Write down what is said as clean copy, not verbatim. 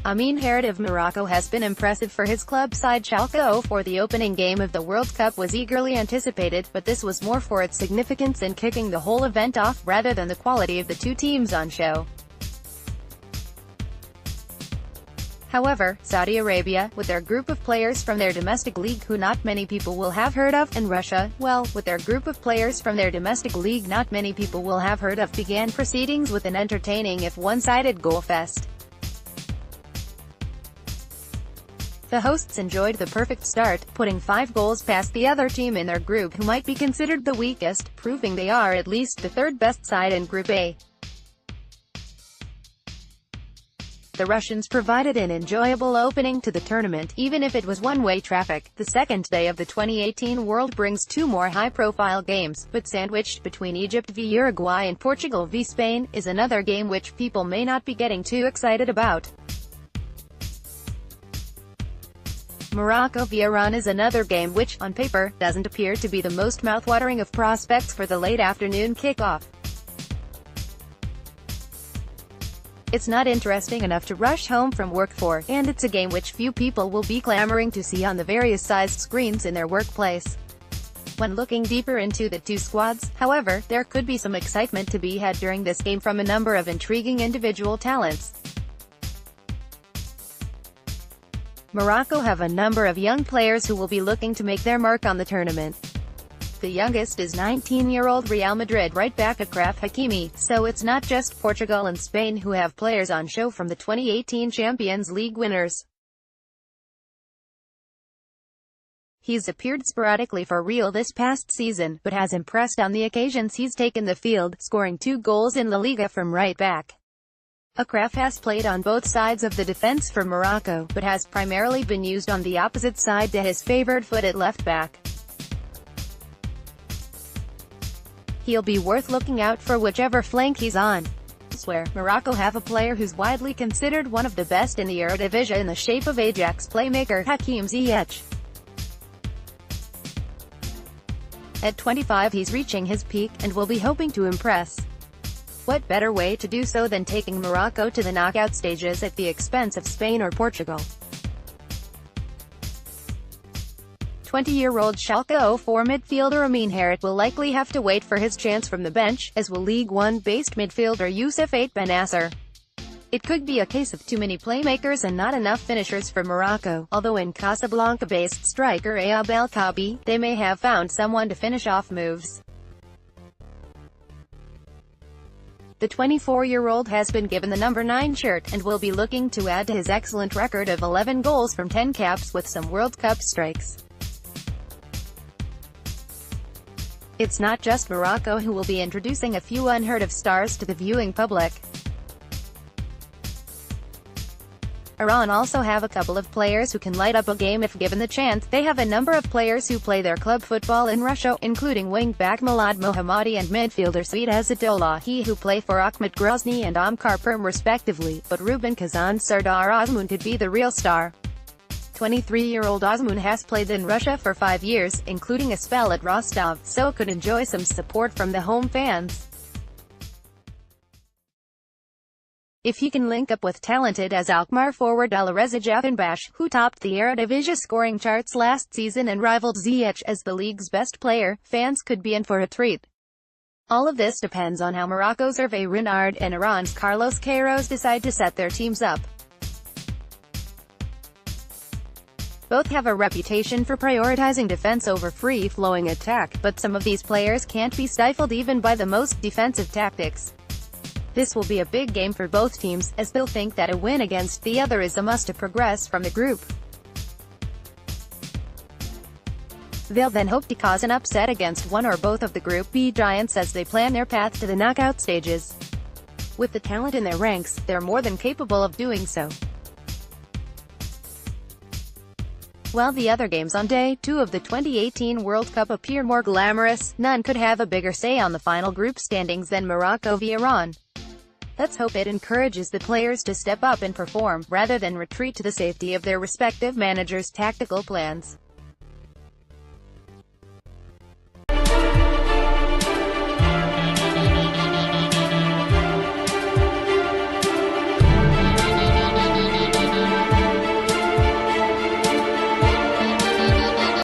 Amine Harit of Morocco has been impressive for his club side Schalke 04. The opening game of the World Cup was eagerly anticipated, but this was more for its significance in kicking the whole event off, rather than the quality of the two teams on show. However, Saudi Arabia, with their group of players from their domestic league who not many people will have heard of, and Russia, well, with their group of players from their domestic league not many people will have heard of, began proceedings with an entertaining if one-sided goal fest. The hosts enjoyed the perfect start, putting 5 goals past the other team in their group who might be considered the weakest, proving they are at least the third best side in Group A. The Russians provided an enjoyable opening to the tournament, even if it was one-way traffic. The second day of the 2018 World brings 2 more high-profile games, but sandwiched between Egypt v Uruguay and Portugal v Spain, is another game which people may not be getting too excited about. Morocco v Iran is another game which, on paper, doesn't appear to be the most mouthwatering of prospects for the late afternoon kickoff. It's not interesting enough to rush home from work for, and it's a game which few people will be clamoring to see on the various sized screens in their workplace. When looking deeper into the two squads, however, there could be some excitement to be had during this game from a number of intriguing individual talents. Morocco have a number of young players who will be looking to make their mark on the tournament. The youngest is 19-year-old Real Madrid right-back Achraf Hakimi, so it's not just Portugal and Spain who have players on show from the 2018 Champions League winners. He's appeared sporadically for Real this past season, but has impressed on the occasions he's taken the field, scoring 2 goals in La Liga from right-back. Achraf has played on both sides of the defense for Morocco, but has primarily been used on the opposite side to his favored foot at left-back. He'll be worth looking out for whichever flank he's on. Elsewhere, Morocco have a player who's widely considered one of the best in the Eredivisie in the shape of Ajax playmaker Hakim Ziyech. At 25 he's reaching his peak, and will be hoping to impress. What better way to do so than taking Morocco to the knockout stages at the expense of Spain or Portugal? 20-year-old Schalke 04 midfielder Amine Harit will likely have to wait for his chance from the bench, as will League One-based midfielder Youssef Benasser. It could be a case of too many playmakers and not enough finishers for Morocco, although in Casablanca-based striker Ayab El Kaabi, they may have found someone to finish off moves. The 24-year-old has been given the number 9 shirt, and will be looking to add to his excellent record of 11 goals from 10 caps with some World Cup strikes. It's not just Morocco who will be introducing a few unheard-of stars to the viewing public. Iran also have a couple of players who can light up a game if given the chance. They have a number of players who play their club football in Russia, including wing-back Milad Mohammadi and midfielder Saeed Azadollahi, who play for Akhmat Grozny and Amkar Perm respectively, but Rubin Kazan's Sardar Azmoun could be the real star. 23-year-old Azmoun has played in Russia for 5 years, including a spell at Rostov, so could enjoy some support from the home fans. If he can link up with talented as Alkmaar forward Alireza Jahanbakhsh, who topped the Eredivisie scoring charts last season and rivaled Ziyech as the league's best player, fans could be in for a treat. All of this depends on how Morocco's Hervé Renard and Iran's Carlos Queiroz decide to set their teams up. Both have a reputation for prioritizing defense over free-flowing attack, but some of these players can't be stifled even by the most defensive tactics. This will be a big game for both teams, as they'll think that a win against the other is a must to progress from the group. They'll then hope to cause an upset against one or both of the Group B giants as they plan their path to the knockout stages. With the talent in their ranks, they're more than capable of doing so. While the other games on Day 2 of the 2018 World Cup appear more glamorous, none could have a bigger say on the final group standings than Morocco v Iran. Let's hope it encourages the players to step up and perform, rather than retreat to the safety of their respective managers' tactical plans.